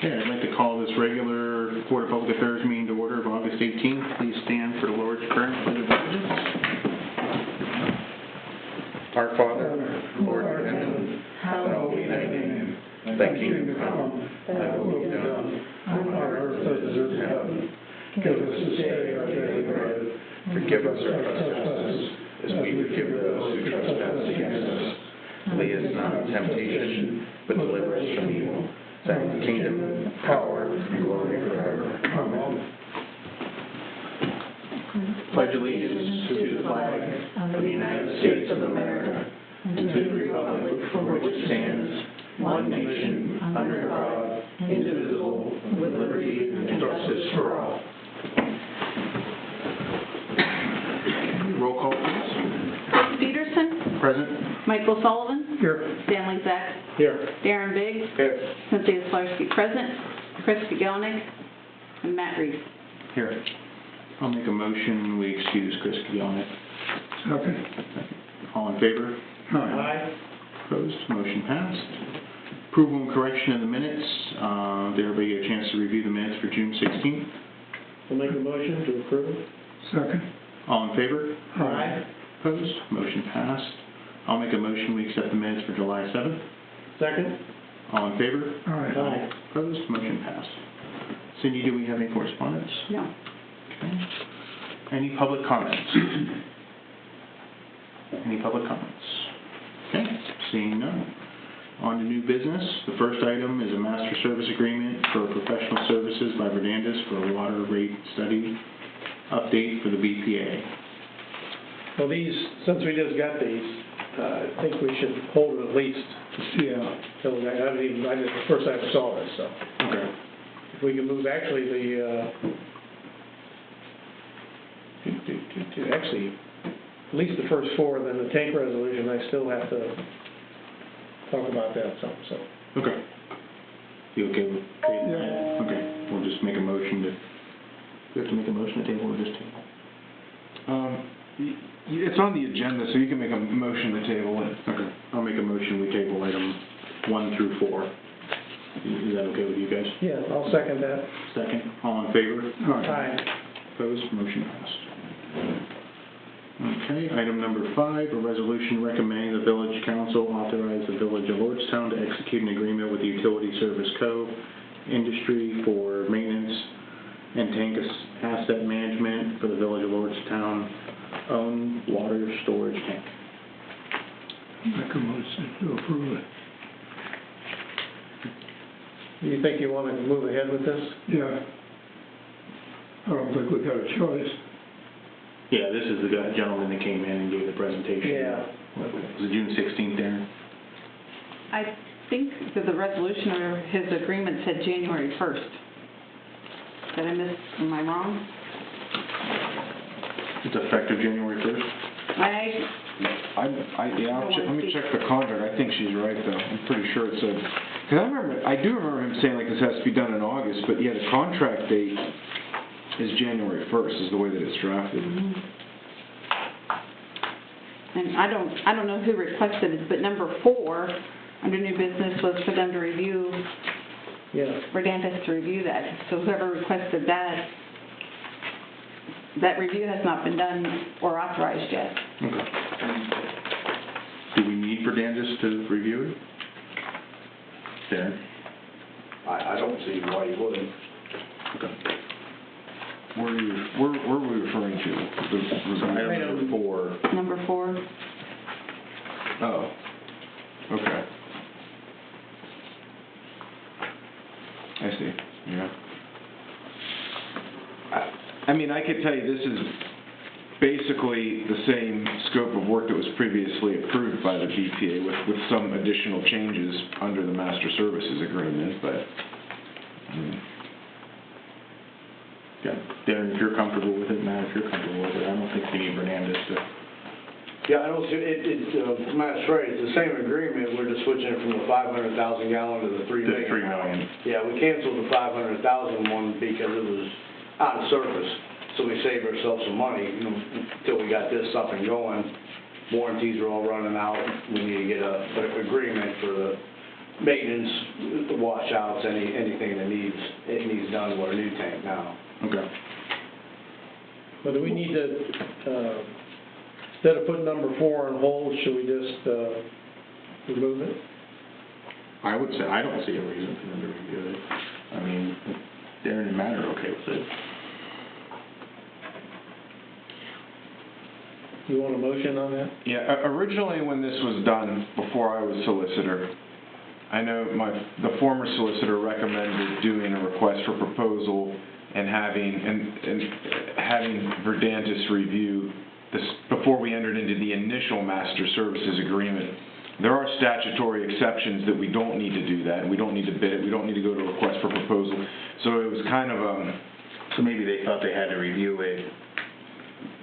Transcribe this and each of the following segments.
Okay, I'd like to call this regular Board of Public Affairs meeting to order of August 18th. Please stand for the Lord's Prayer and pledge of allegiance. Our Father, who art in heaven, hallowed be thy name. Thy kingdom come, thy will be done, on earth as it is in heaven. Give us this day our daily bread. Forgive us our trespasses, as we forgive those who trespass against us. Lead us not into temptation, but deliver us from evil. Thy kingdom, power, and glory forever. Amen. Pledge allegiance to the flag of the United States of America and to the republic for which it stands, one nation, under God, indivisible, with liberty and justice for all. Roll call, please. Chris Peterson. Present. Michael Sullivan. Here. Stanley Zach. Here. Darren Biggs. Here. Cynthia Slarski present. Chris Gagelnick. And Matt Reese. Here. I'll make a motion, we excuse Chris Gagelnick. Okay. All in favor? Aye. Opposed? Motion passed. Approval and correction of the minutes. Did everybody get a chance to review the minutes for June 16th? I'll make a motion to approve. Second. All in favor? Aye. Opposed? Motion passed. I'll make a motion, we accept the minutes for July 7th. Second. All in favor? Aye. Opposed? Motion passed. Cindy, do we have any correspondence? No. Okay. Any public comments? Any public comments? Okay, seeing none. On to new business. The first item is a master service agreement for professional services by Verdandis for a water rate study update for the BPA. Well, since we just got these, I think we should hold it at least. Yeah. Till I just the first time I saw this, so. Okay. If we can move, actually, actually, at least the first four, then the tank resolution, I still have to talk about that some, so. Okay. You okay with tabling that? Yeah. Okay, we'll just make a motion to, we have to make a motion to table or just table? It's on the agenda, so you can make a motion to table it. Okay, I'll make a motion, we table item 1 through 4. Is that okay with you guys? Yeah, I'll second that. Second, all in favor? Aye. Opposed, motion passed. Okay, item number 5, a resolution recommending the Village Council authorize the Village of Lordstown to execute an agreement with the Utility Service Co. Industry for maintenance and tank asset management for the Village of Lordstown owned water storage tank. Make a motion to approve it. Do you think you want to move ahead with this? Yeah. I don't think we got a choice. Yeah, this is the gentleman that came in and gave the presentation. Yeah. Was it June 16th, Darren? I think that the resolution or his agreement said January 1st. Did I miss, am I wrong? It's effective January 1st? Let me check the contract. I think she's right, though. I'm pretty sure it said, because I do remember him saying like this has to be done in August, but yeah, the contract date is January 1st, is the way that it's drafted. Mm-hmm. And I don't know who requested it, but number 4 under new business was for them to review, Yeah. Verdandis to review that. So whoever requested that, that review has not been done or authorized yet. Okay. Do we need Verdandis to review it? Darren? I don't see why you wouldn't. Okay. Where are we referring to? So item number 4. Number 4. Oh, okay. I see, yeah. I mean, I could tell you this is basically the same scope of work that was previously approved by the BPA with some additional changes under the Master Services Agreement, but... Yeah, Darren, if you're comfortable with it, Matt, if you're comfortable with it, I don't think we need Verdandis to... Yeah, I don't see, Matt's right, it's the same agreement, we're just switching it from the 500,000 gallon to the 3 million. 3 million. Yeah, we canceled the 500,000 one because it was out of service, so we saved ourselves some money, until we got this up and going. Warranties are all running out, we need to get an agreement for the maintenance, washouts, anything that needs done to our new tank now. Okay. But do we need to, instead of putting number 4 on hold, should we just remove it? I would say, I don't see a reason for them to review it. I mean, Darren and Matt are okay with it. You want a motion on that? Yeah, originally when this was done, before I was solicitor, I know the former solicitor recommended doing a request for proposal and having Verdantis review this before we entered into the initial master services agreement. There are statutory exceptions that we don't need to do that, and we don't need to bid it, we don't need to go to request for proposal. So it was kind of So maybe they thought they had to review it.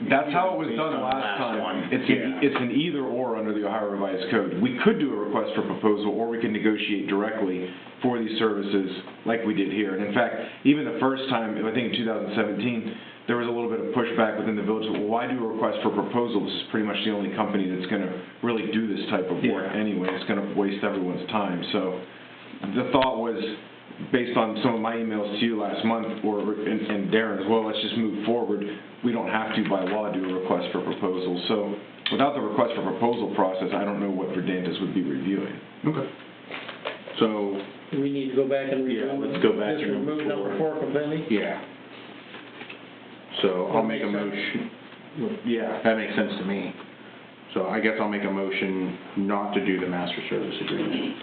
that's how it was Based done on the last last time. one. It's an either or under the Ohio Revised Code. We could do a request for proposal, or we could negotiate directly for these services like we did here. And in fact, even the first time, I think in 2017, there was a little bit of pushback within the village. Well, why do a request for proposal? This is pretty much the only company that's going to really do this type of work anyway. It's going to waste everyone's time. So the thought was, based on some of my emails to you last month, and Darren as well, let's just move forward. We don't have to, by law, do a request for proposal. So without the request for proposal process, I don't know what Verdantis would be reviewing. Okay. So, Do we need to go back and remove? Yeah, let's go back just to number remove number 4. 4 completely? yeah. So I'll That make a makes sense. motion. Yeah, that makes sense to me. So I guess I'll make a motion not to do the master service agreement.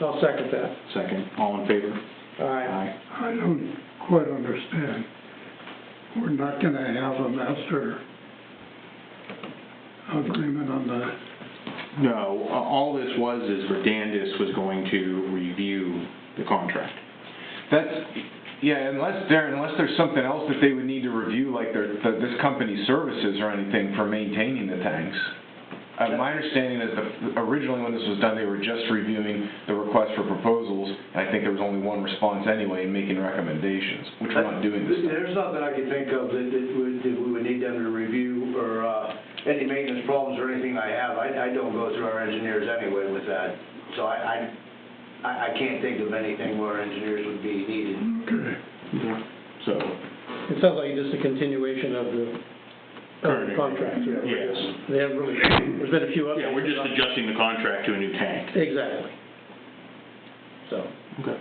I'll second that. Second, all in favor? Aye. I don't quite understand. We're not gonna have a master agreement on the, No, all this was is Verdantis was going to review the contract. Unless there's something else that they would need to review, like this company's services or anything for maintaining the tanks. My understanding is that originally when this was done, they were just reviewing the request for proposals, and I think there was only one response anyway and making recommendations, which we're not doing this time. There's nothing I can think of that we would need them to review, or any maintenance problems or anything I have. I don't go through our engineers anyway with that. So I can't think of anything where engineers would be needed. okay. So, It sounds like just a continuation of the Current contract. yes. They haven't really, there's been a few updates. Yeah, we're just adjusting the contract to a new tank. Exactly. So, Okay.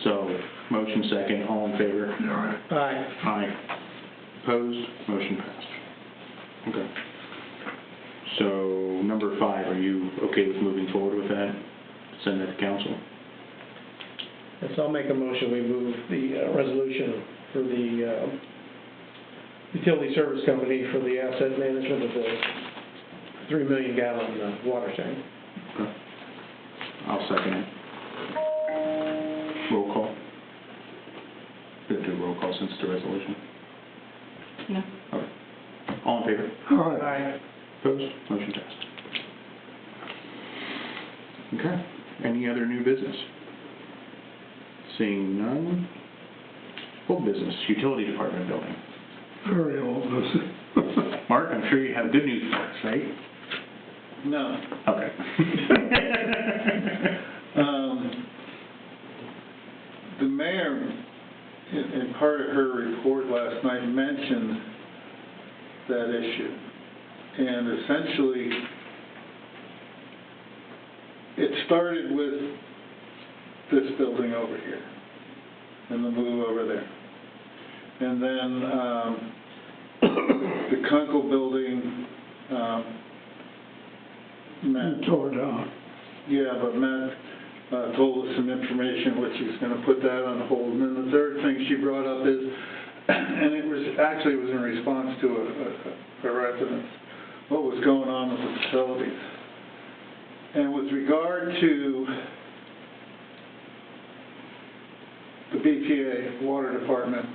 So, motion second, all in favor? All right. aye. Aye. Opposed? Motion passed. Okay. So, number 5, are you okay with moving forward with that? Send that to council? Yes, I'll make a motion, we move the resolution for the utility service company for the asset management of the 3 million gallon water tank. Okay. I'll second it. Roll call. Did do roll call since the resolution? No. Okay. All in favor? All right. Aye. Opposed? Motion passed. Okay. Any other new business? Seeing none. Old business, utility department building. Very old, this. Mark, I'm sure you have good news for us, right? No. Okay. The mayor, in part of her report last night, mentioned that issue. And essentially, it started with this building over here and the move over there. And then the Kunkel building, Matt Tore down. Yeah, but Matt told us some information which he's going to put that on hold. And then the third thing she brought up is, and it was in response to a resident, what was going on with the facilities. And with regard to the BPA water department,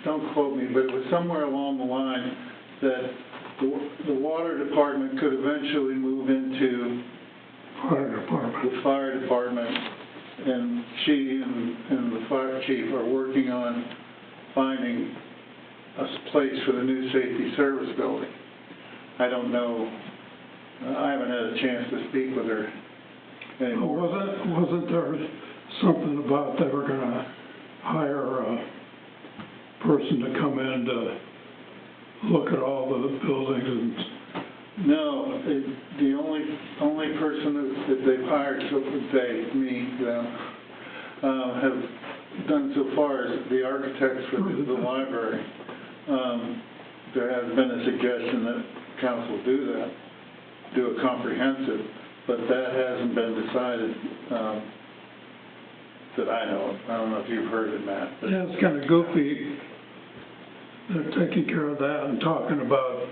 don't quote me, but it was somewhere along the line that the water department could eventually move into Fire department. the fire department, and she and the fire chief are working on finding a place for the new safety service building. I don't know I haven't had a chance to speak with her anymore. Wasn't there something about they were gonna hire a person to come in to look at all the buildings and? No, the only person that they've hired, so them, have done so far as the architects for the library. There has been a suggestion that council do a comprehensive, but that hasn't been decided, that I know of. I don't know if you've heard it, Matt. But Yeah, it's kind of goofy. They're taking care of that and talking about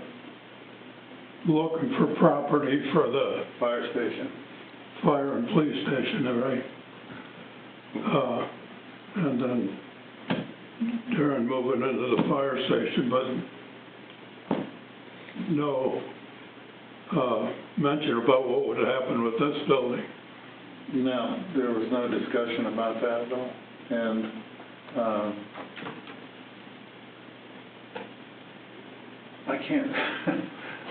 looking for property for the fire station. fire and police station, right? And then Darren moving into the fire station, but no mention about what would happen with this building. No, there was no discussion about that at all. And I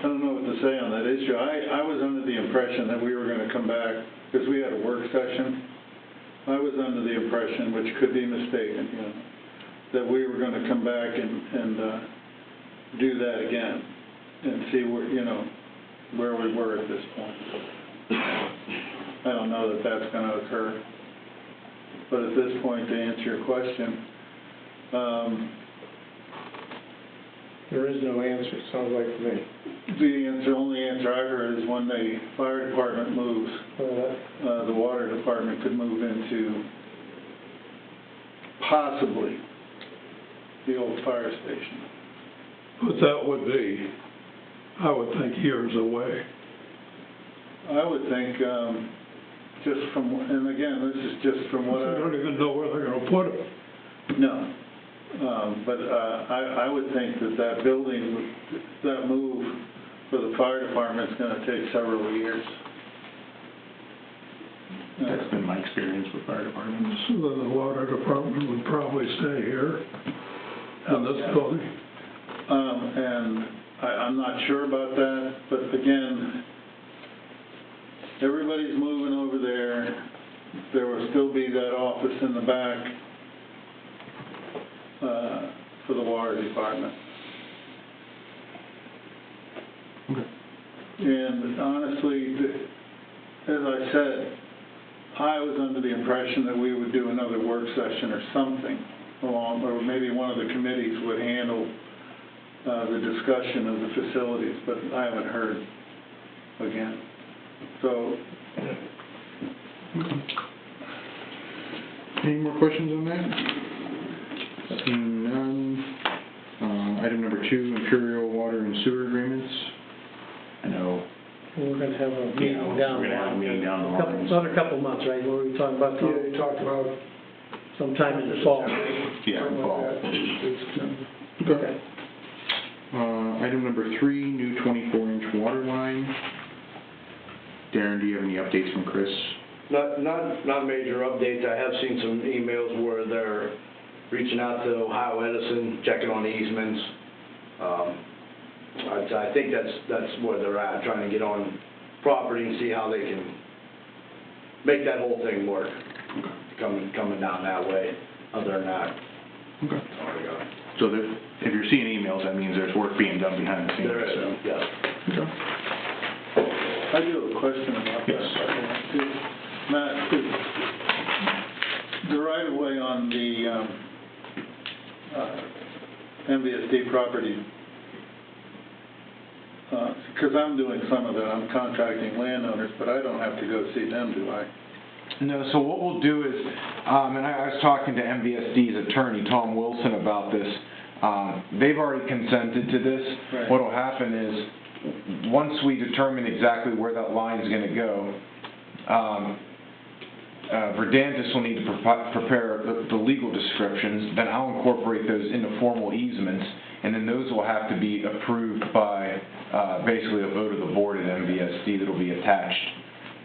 don't know what to say on that issue. I was under the impression that we were going to come back, because we had a work session. I was under the impression, which could be mistaken, you know, that we were going to come back and do that again and see where, you know, where we were at this point. I don't know that that's going to occur. But at this point, to answer your question, There is no answer, it sounds like to me. the only answer I heard is when the fire department moves, the water department could move into possibly the old fire station. But that would be, I would think, years away. I would think, just from, and again, this is just from what They don't even know where they're gonna put it. No. But I would think that building, that move for the fire department is going to take several years. That's been my experience with fire departments. So then the water department would probably stay here in this building. And I'm not sure about that, but again, everybody's moving over there. There will still be that office in the back for the water department. Okay. And honestly, as I said, I was under the impression that we would do another work session or something along, or maybe one of the committees would handle the discussion of the facilities, but I haven't heard again. So, Any more questions on that? Seeing none. Item number 2, Imperial Water and Sewer Agreements. I know. We're gonna have a meeting down We're the gonna have a meeting down the line. line. Another couple months, right, what were we talking about? Yeah, you talked about. Sometime in the fall. Yeah, something like fall. that. Okay. Item number 3, new 24-inch water line. Darren, do you have any updates from Chris? Not major updates. I have seen some emails where they're reaching out to Ohio Edison, checking on easements. I think that's where they're at, trying to get on property and see how they can make that whole thing work, coming down that way. Other than that, Okay. that's all I got. So if you're seeing emails, that means there's work being done behind the scenes. There is, so. yes. Okay. I do have a question about that. Yes. Matt, the right-of-way on the MVSD property, because I'm doing some of it, I'm contacting landowners, but I don't have to go see them, do I? No, so what we'll do is, and I was talking to MVSD's attorney, Tom Wilson, about this. They've already consented to this. Right. What'll happen is, once we determine exactly where that line is going to go, Verdantis will need to prepare the legal descriptions, then I'll incorporate those into formal easements, and then those will have to be approved by basically a vote of the board at MVSD that will be attached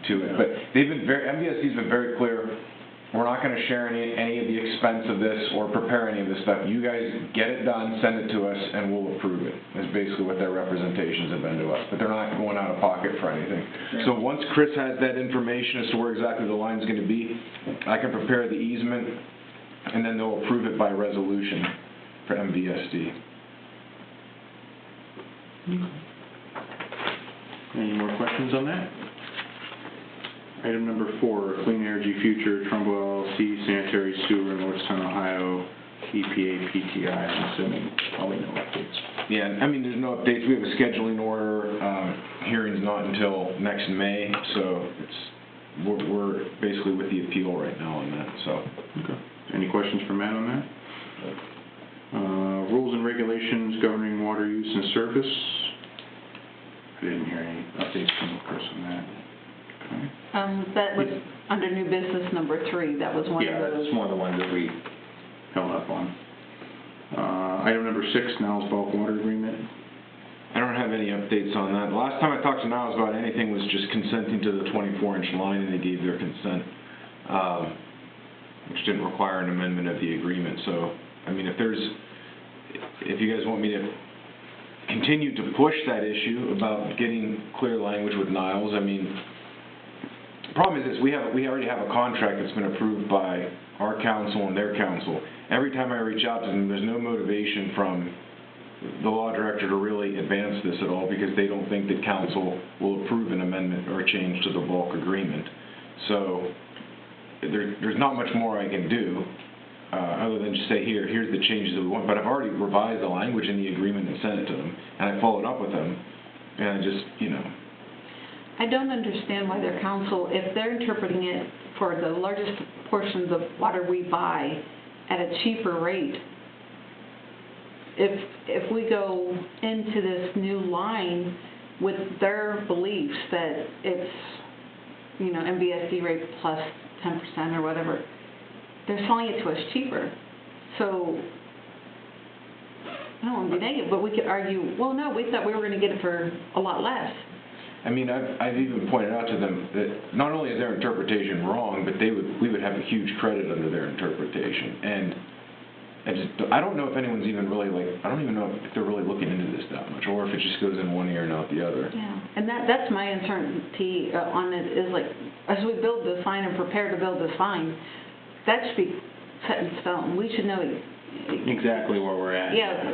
to it. But they've been MVSD's been very clear we're not gonna share any of the expense of this or prepare any of this stuff. You guys get it done, send it to us, and we'll approve it, is basically what their representations have been to us. But they're not going out of pocket for anything. So once Chris has that information as to where exactly the line's gonna be, I can prepare the easement, and then they'll approve it by resolution for MVSD. Any more questions on that? Item number 4, Clean Energy Future, Trumbull LLC, Sanitary Sewer, Northtown, Ohio, BPA, PTI, I'm assuming probably no updates. Yeah, I mean, there's no updates. We have a scheduling order. Hearing's not until next May, so we're basically with the appeal right now on that, so. Okay. Any questions for Matt on that? Rules and regulations governing water use and service. I didn't hear any updates from Chris on that. Okay. That was under new business number 3, that was one of Yeah, those. that's one of the ones that we held up on. Item number 6, Niles Bulk Water Agreement. I don't have any updates on that. The last time I talked to Niles about anything was just consenting to the 24-inch line, and they gave their consent, which didn't require an amendment of the agreement. So, I mean, if you guys want me to continue to push that issue about getting clear language with Niles, I mean, the problem is this, we already have a contract that's been approved by our council and their council. Every time I reach out to them, there's no motivation from the law director to really advance this at all, because they don't think that council will approve an amendment or a change to the bulk agreement. So there's not much more I can do other than just say, here's the changes that we want. But I've already revised the language in the agreement and sent it to them, and I followed up with them, and I just, I don't understand why their council, if they're interpreting it for the largest portions of water we buy at a cheaper rate, if we go into this new line with their beliefs that it's, MVSD rate plus 10% or whatever, they're selling it to us cheaper. So, I don't want to be negative, but we could argue, well, no, we thought we were going to get it for a lot less. I mean, I've even pointed out to them that not only is their interpretation wrong, but we would have a huge credit under their interpretation. And I don't know if anyone's even really I don't even know if they're really looking into this that much, or if it just goes in one ear and out the other. Yeah, and that's my uncertainty on it, is as we build this line and prepare to build this line, that should be set in stone. We should know Exactly where we're at. Yeah,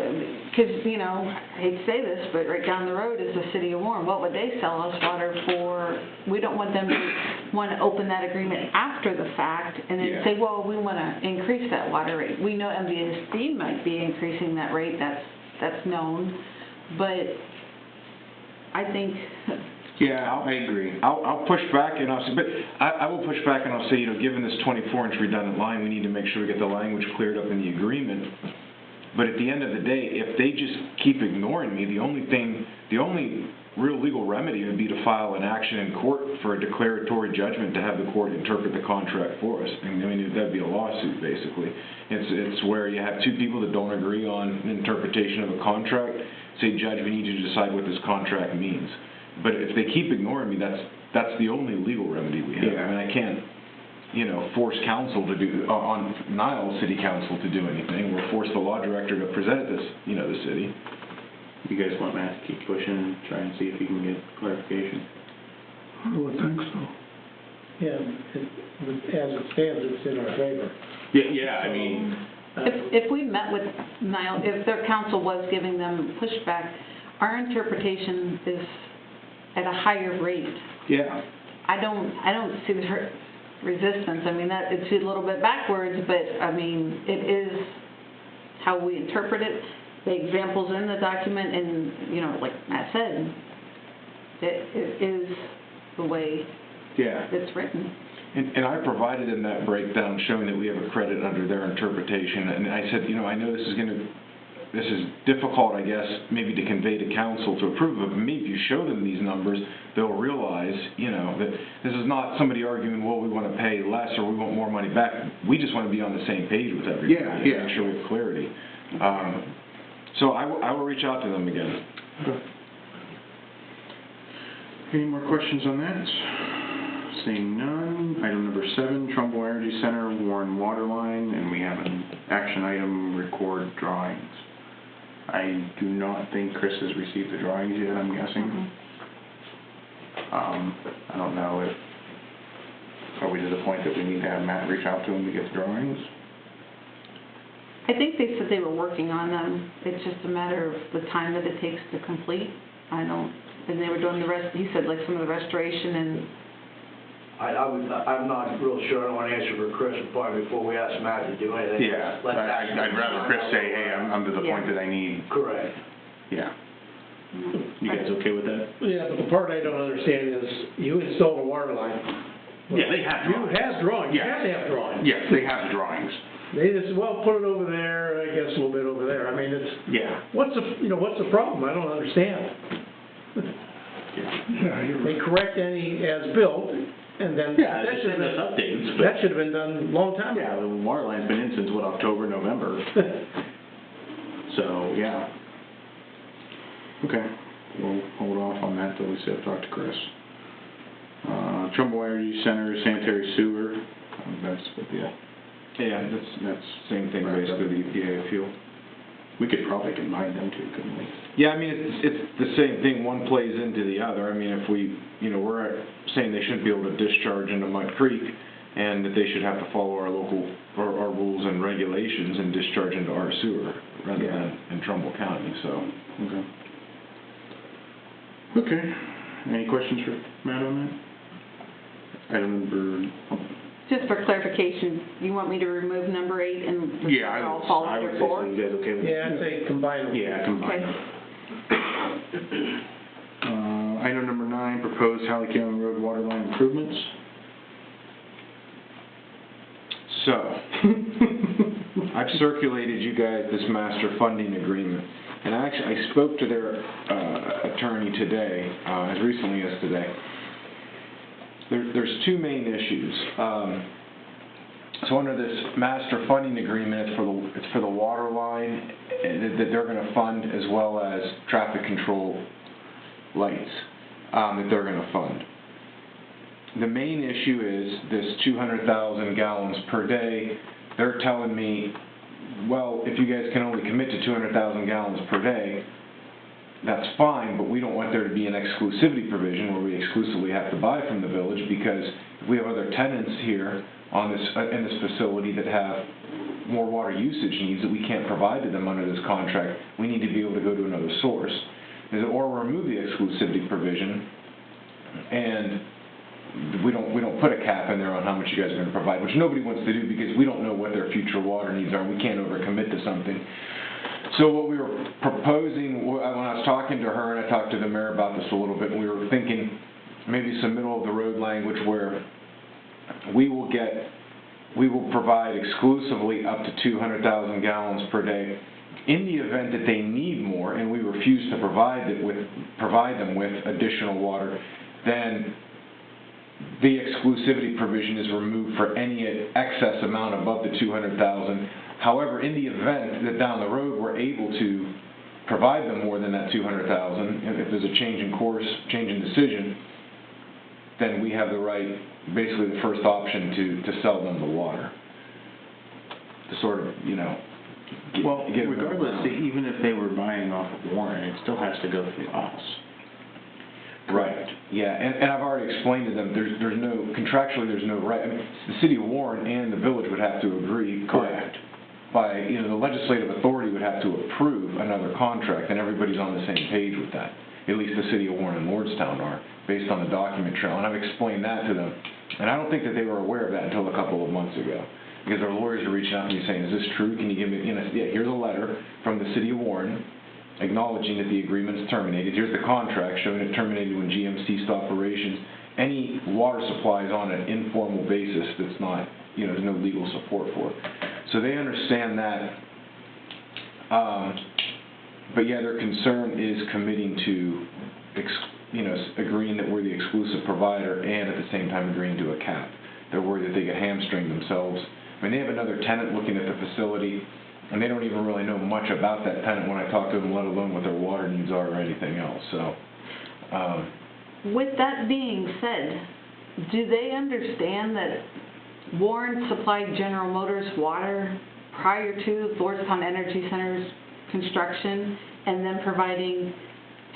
because, I hate to say this, but right down the road is the city of Warren. What would they sell us water for? We don't want them to want to open that agreement after the fact and then say, well, we want to increase that water rate. We know MVSD might be increasing that rate. That's known. But I think... Yeah, I agree. I'll push back and I'll say, but I will push back and I'll say, given this 24-inch redundant line, we need to make sure we get the language cleared up in the agreement. But at the end of the day, if they just keep ignoring me, the only real legal remedy would be to file an action in court for a declaratory judgment to have the court interpret the contract for us. I mean, that'd be a lawsuit, basically. It's where you have two people that don't agree on an interpretation of a contract, say, Judge, we need you to decide what this contract means. But if they keep ignoring me, that's the only legal remedy we have. I mean, I can't, force council to do, on Niles City Council to do anything, or force the law director to present this, the city. You guys want Matt to keep pushing and try and see if he can get clarification? I would think so. Yeah, as it stands, it's in our favor. Yeah, I mean... If we met with Niles, if their council was giving them pushback, our interpretation is at a higher rate. Yeah. I don't see the resistance. I mean, it's a little bit backwards, but I mean, it is how we interpret it. The examples in the document, and like Matt said, it is the way it's written. And I provided in that breakdown showing that we have a credit under their interpretation, and I said, I know this is difficult, I guess, maybe to convey to council to approve of, but maybe if you show them these numbers, they'll realize, that this is not somebody arguing, well, we want to pay less or we want more money back. We just want to be on the same page with everybody and make sure we have clarity. So I will reach out to them again. Okay. Any more questions on that? Seeing none. Item number 7, Trumbull Energy Center, Warren Water Line, and we have an action item, record drawings. I do not think Chris has received the drawings yet, I'm guessing. I don't know if, are we to the point that we need to have Matt reach out to him to get the drawings? I think they said they were working on them. It's just a matter of the time that it takes to complete. And they were doing the rest, he said like some of the restoration and, I'm not real sure, I don't want to answer for Chris, probably before we ask Matt to do anything. Yeah, Let's ask him. I'd rather Chris say, hey, I'm to the point that I need, Correct. yeah. You guys okay with that? Yeah, but the part I don't understand is you installed a water line. Yeah, they have You drawings. have drawings, you Yes. have to have drawings. Yes, they have drawings. They just, well, put it over there, I guess a little bit over there. I mean, it's, Yeah. what's the problem? I don't understand. Yeah, you're They correct any as-built, and then. Yeah, that they should have send us been- updates, but. That should have been done a long time Yeah, ago. the water line's been in since, what, October, November? So, yeah. Okay, we'll hold off on that till we see, I've talked to Chris. Trumbull Energy Center, sanitary sewer, that's what the, Yeah, that's same thing Right. basically, the EPA fuel. we could probably combine them two, couldn't we? Yeah, I mean, it's the same thing, one plays into the other. I mean, if we, we're saying they shouldn't be able to discharge into Mud Creek, and that they should have to follow our local, our rules and regulations and discharge into our sewer, rather Yeah. than in Trumbull County, so. Okay. Okay, any questions for Matt on that? Item number, just for clarification, you want me to remove number 8 and just yeah, it all fall I would under say 4? so, you guys okay with that? Yeah, I'd say combine them. Yeah, combine Okay. them. Item number 9, proposed Halley County Road water line improvements. So, I've circulated you guys this master funding agreement, and I spoke to their attorney today, as recently as today. There's two main issues. So under this master funding agreement, it's for the water line that they're going to fund, as well as traffic control lights that they're going to fund. The main issue is this 200,000 gallons per day. They're telling me, well, if you guys can only commit to 200,000 gallons per day, that's fine, but we don't want there to be an exclusivity provision where we exclusively have to buy from the village, because if we have other tenants here on this, in this facility that have more water usage needs that we can't provide to them under this contract, we need to be able to go to another source. Or remove the exclusivity provision, and we don't put a cap in there on how much you guys are going to provide, which nobody wants to do, because we don't know what their future water needs are, and we can't overcommit to something. So what we were proposing, when I was talking to her, and I talked to the mayor about this a little bit, and we were thinking maybe some middle-of-the-road language where we will provide exclusively up to 200,000 gallons per day. In the event that they need more, and we refuse to provide them with additional water, then the exclusivity provision is removed for any excess amount above the 200,000. However, in the event that down the road we're able to provide them more than that 200,000, and if there's a change in course, change in decision, then we have the right, basically the first option to sell them the water. To sort of, Well, get them regardless, around. even if they were buying off of Warren, it still has to go through us. Right, yeah, and I've already explained to them, there's no, contractually, there's no right, I mean, the city of Warren and the village would have to agree. Correct. By, the legislative authority would have to approve another contract, and everybody's on the same page with that. At least the city of Warren and Lordstown are, based on the document trail, and I've explained that to them. And I don't think that they were aware of that until a couple of months ago, because their lawyers are reaching out to me saying, is this true? Can you give me, yeah, here's a letter from the city of Warren acknowledging that the agreement is terminated. Here's the contract showing it terminated when GM ceased operations. Any water supply is on an informal basis that's not, there's no legal support for it. So they understand that. But yeah, their concern is committing to, agreeing that we're the exclusive provider, and at the same time agreeing to a cap. They're worried that they get hamstringed themselves. I mean, they have another tenant looking at the facility, and they don't even really know much about that tenant when I talk to them, let alone what their water needs are or anything else. So, With that being said, do they understand that Warren supplied General Motors water prior to Lordstown Energy Center's construction and then providing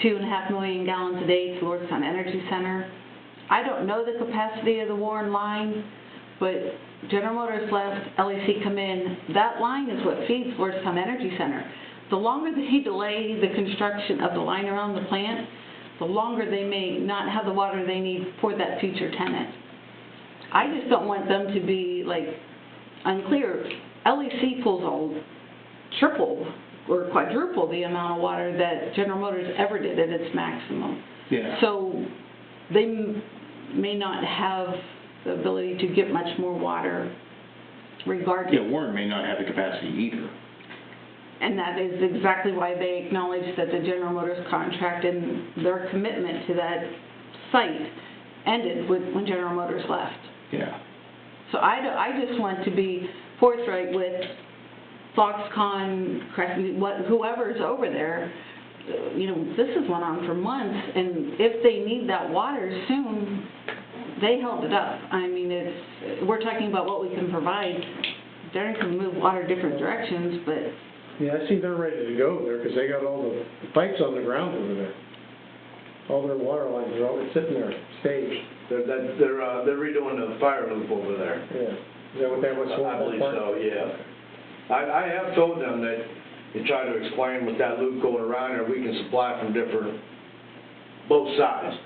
2.5 million gallons a day to Lordstown Energy Center? I don't know the capacity of the Warren line, but General Motors left, LEC come in. That line is what feeds Lordstown Energy Center. The longer they delay the construction of the line around the plant, the longer they may not have the water they need for that future tenant. I just don't want them to be like unclear. LEC pulls all triple or quadruple the amount of water that General Motors ever did at its maximum. Yeah. So they may not have the ability to get much more water regardless. Yeah, Warren may not have the capacity either. And that is exactly why they acknowledge that the General Motors contract and their commitment to that site ended when General Motors left. Yeah. So I just want to be forthright with Foxconn, whoever's over there. You know, this has went on for months, and if they need that water soon, they held it up. I mean, we're talking about what we can provide. They're going to move water different directions, but... Yeah, I see they're ready to go there, because they got all the pipes on the ground over there. All their water lines are all sitting there, staged. They're redoing the fire loop over there. Yeah. Is that what that was for? I believe so, yeah. I have told them that you try to explain with that loop going around there, we can supply from both sides.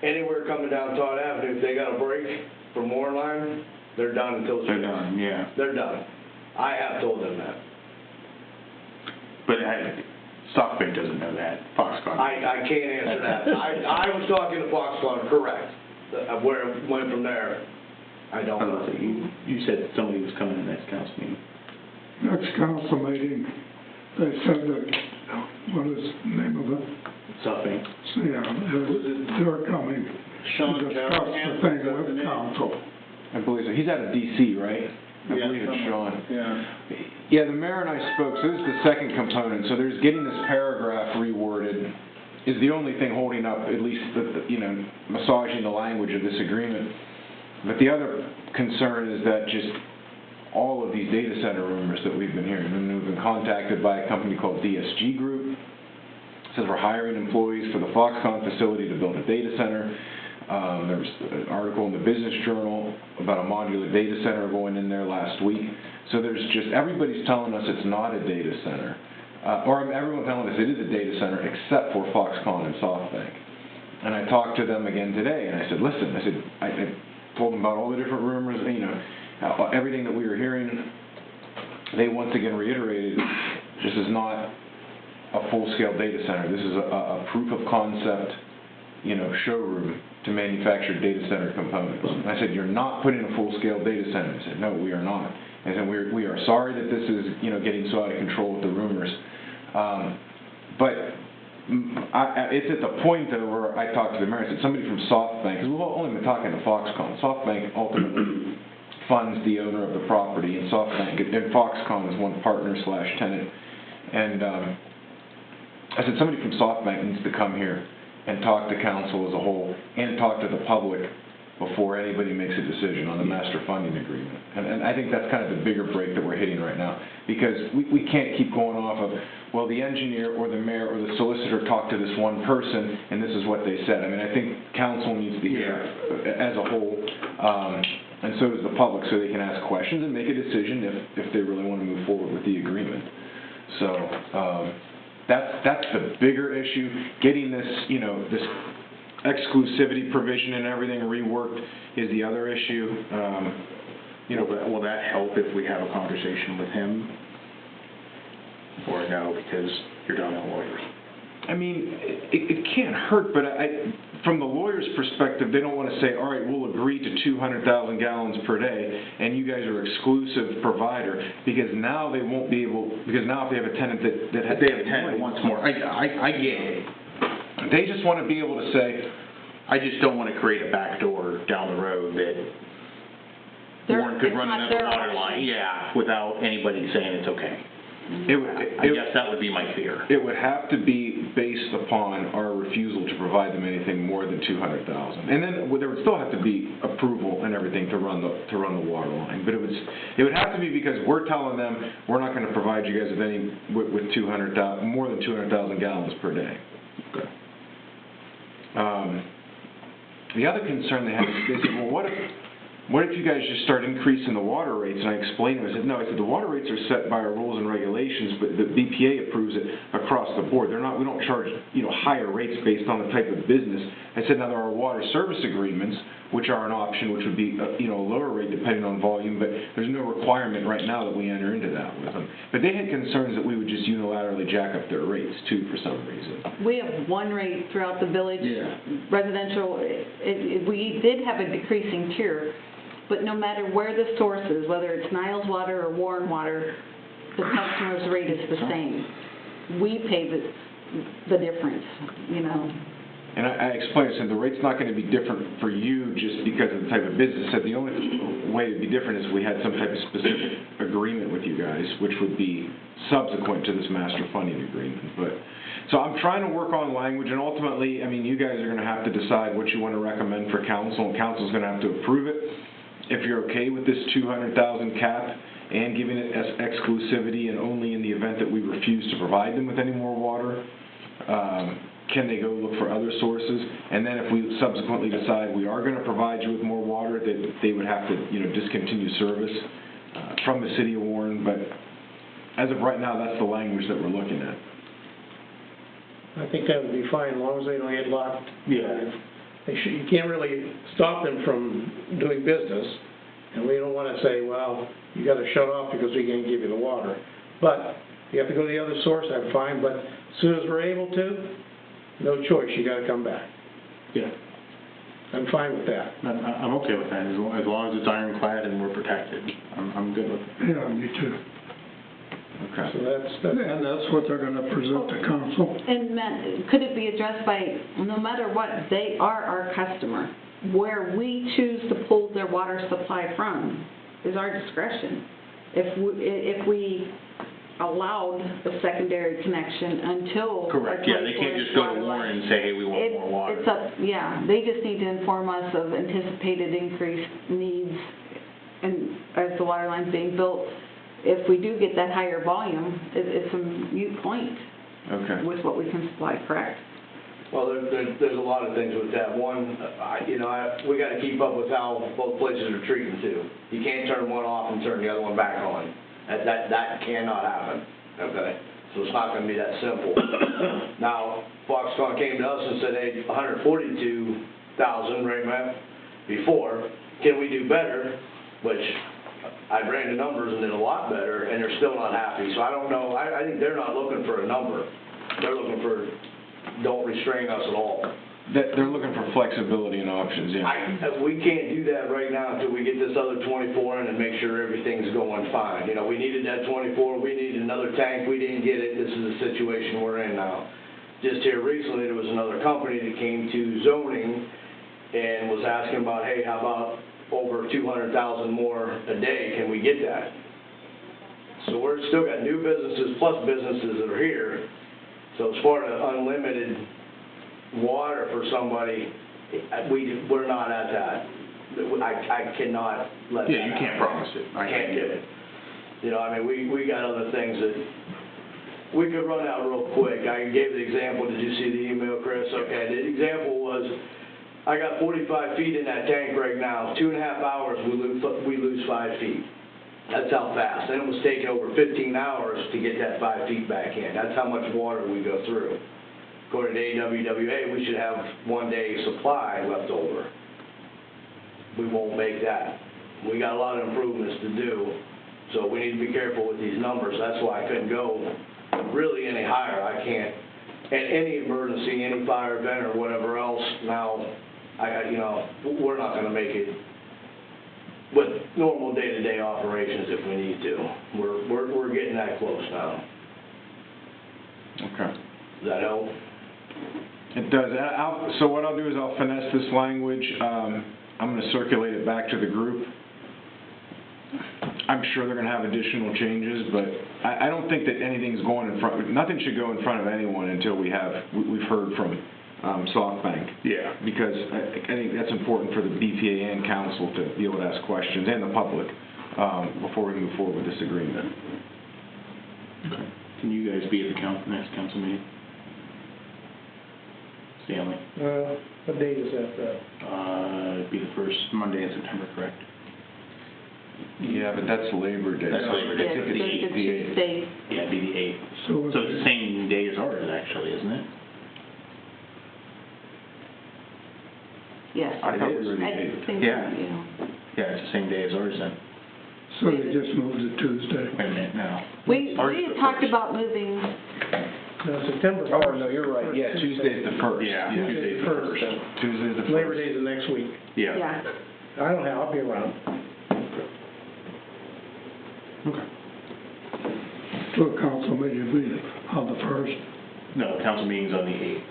Anywhere coming down Todd Avenue, if they got a break from Warren line, they're done until it's They're done, yeah. They're done. I have told them that. But SoftBank doesn't know that. Foxconn. I can't answer that. I was talking to Foxconn, correct. Where it went from there, I don't know. You said somebody was coming to the next council meeting. Next council meeting, they said that, what is the name of it? SoftBank. Yeah, they're coming Sean to discuss Callahan, the thing is that the with name? council. I believe so. He's out of DC, right? I Yeah, believe it's somewhere. Sean. Yeah. Yeah, the mayor and I spoke, so this is the second component. So there's getting this paragraph reworded is the only thing holding up, at least, massaging the language of this agreement. But the other concern is that just all of these data center rumors that we've been hearing, and we've been contacted by a company called DSG Group. It says we're hiring employees for the Foxconn facility to build a data center. There was an article in the Business Journal about a modular data center going in there last week. So there's just, everybody's telling us it's not a data center. Or everyone's telling us it is a data center except for Foxconn and SoftBank. And I talked to them again today, and I said, listen, I told them about all the different rumors, everything that we were hearing. They once again reiterated, this is not a full-scale data center. This is a proof of concept, showroom to manufacture data center components. And I said, you're not putting a full-scale data center. They said, no, we are not. I said, we are sorry that this is, getting so out of control with the rumors. But it's at the point, though, where I talked to the mayor. I said, somebody from SoftBank, because we've only been talking to Foxconn. SoftBank ultimately funds the owner of the property, and Foxconn is one partner/tenant. And I said, somebody from SoftBank needs to come here and talk to council as a whole, and talk to the public before anybody makes a decision on the master funding agreement. And I think that's kind of the bigger break that we're hitting right now, because we can't keep going off of, well, the engineer or the mayor or the solicitor talked to this one person, and this is what they said. I mean, I think council needs to hear as a whole, and so does the public, so they can ask questions and make a decision if they really want to move forward with the agreement. So, that's the bigger issue. Getting this, this exclusivity provision and everything reworked is the other issue. Will that help if we have a conversation with him? Or no, because you're done with lawyers? I mean, it can't hurt, but from the lawyer's perspective, they don't want to say, all right, we'll agree to 200,000 gallons per day, and you guys are exclusive provider, because now they won't be able, because now if they have a tenant that has... They have a tenant that wants more. I get it. They just want to be able to say... I just don't want to create a backdoor down the road that Warren could run another water line, without anybody saying it's okay. I guess that would be my fear. It would have to be based upon our refusal to provide them anything more than 200,000. And then there would still have to be approval and everything to run the water line. But it would have to be because we're telling them we're not going to provide you guys with 200,000, more than 200,000 gallons per day. Okay. The other concern they had is they said, well, what if you guys just start increasing the water rates? And I explained to them, I said, the water rates are set by our rules and regulations, but the BPA approves it across the board. We don't charge, higher rates based on the type of business. I said, now there are water service agreements, which are an option, which would be, a lower rate depending on volume, but there's no requirement right now that we enter into that with them. But they had concerns that we would just unilaterally jack up their rates too for some reason. We have one rate throughout the village. Yeah. Residential, we did have a decreasing tier, but no matter where the source is, whether it's Niles Water or Warren Water, the customer's rate is the same. We pay the difference, And I explained, I said, the rate's not going to be different for you just because of the type of business. I said, the only way it would be different is if we had some type of specific agreement with you guys, which would be subsequent to this master funding agreement. So I'm trying to work on language, and ultimately, you guys are going to have to decide what you want to recommend for council, and council's going to have to approve it. If you're okay with this 200,000 cap and giving it as exclusivity and only in the event that we refuse to provide them with any more water, can they go look for other sources? And then if we subsequently decide we are going to provide you with more water, that they would have to, discontinue service from the city of Warren. But as of right now, that's the language that we're looking at. I think that would be fine, as long as they don't get locked. Yeah. You can't really stop them from doing business, and we don't want to say, well, you got to shut off because we can't give you the water. But you have to go to the other source, that's fine, but as soon as we're able to, no choice, you got to come back. Yeah. I'm fine with that. I'm okay with that, as long as it's ironclad and we're protected. I'm good with it. Yeah, me too. Okay. So And that's what they're gonna present to council. And Matt, could it be addressed by, no matter what, they are our customer. Where we choose to pull their water supply from is our discretion. If we allowed a secondary connection until. Correct, yeah, they can't just go to Warren and say, hey, we want more water. They just need to inform us of anticipated increased needs and as the water line's being built. If we do get that higher volume, it's a moot point. Okay. With what we can supply, correct? Well, there's a lot of things with that. One, we got to keep up with how both places are treating too. You can't turn one off and turn the other one back on. That cannot happen, okay? So it's not going to be that simple. Now, Foxconn came to us and said, hey, 142,000, right, Matt, before. Can we do better? Which I ran the numbers and did a lot better, and they're still not happy. So I don't know. I think they're not looking for a number. They're looking for, don't restrain us at all. They're looking for flexibility and options, yeah. We can't do that right now until we get this other 24 in and make sure everything's going fine. We needed that 24. We needed another tank. We didn't get it. This is the situation we're in now. Just here recently, there was another company that came to zoning and was asking about, hey, how about over 200,000 more a day? Can we get that? So we're still got new businesses plus businesses that are here. So as far as unlimited water for somebody, we're not at that. I cannot let that Yeah, you can't promise it. I can't get it. We got other things that we could run out real quick. I gave the example. Did you see the email, Chris? Okay. The example was, I got 45 feet in that tank right now. 2.5 hours, we lose 5 feet. That's how fast. And it was taking over 15 hours to get that 5 feet back in. That's how much water we go through. According to AWWA, we should have 1 day supply left over. We won't make that. We got a lot of improvements to do, so we need to be careful with these numbers. That's why I couldn't go really any higher. I can't. And any emergency, any fire event or whatever else, now, we're not going to make it with normal day-to-day operations if we need to. We're getting that close now. Okay. Does that help? It does. So what I'll do is I'll finesse this language. I'm going to circulate it back to the group. I'm sure they're gonna have additional changes, but I don't think that anything's going in front, nothing should go in front of anyone until we've heard from, SoftBank. Yeah. Because I think that's important for the BPA and council to be able to ask questions, and the public, before we move forward with this agreement. Okay. Can you guys be at the next council meeting? Stanley? What date is that? It'd be the first Monday in September, correct? Yeah, but that's Labor Day. That's Labor Day. Yeah, It's the it's 8th. the Tuesday. Yeah, it'd be the 8th. So So it's the same day as ours, actually, isn't it? Yes. I thought we were the I 8th. think, Yeah. you know. Yeah, it's the same day as ours then. So they just moved it Tuesday. Wait a minute, no. We Ours is had the talked first. about moving, No, September Oh, 1st. no, you're right, yeah, Tuesday's the first. Yeah. Tuesday's the first. Tuesday's the first. Labor Day's the next week. Yeah. yeah. I'll be around. Okay. So the council meeting will be on the 1st. No, council meeting's on the 8th.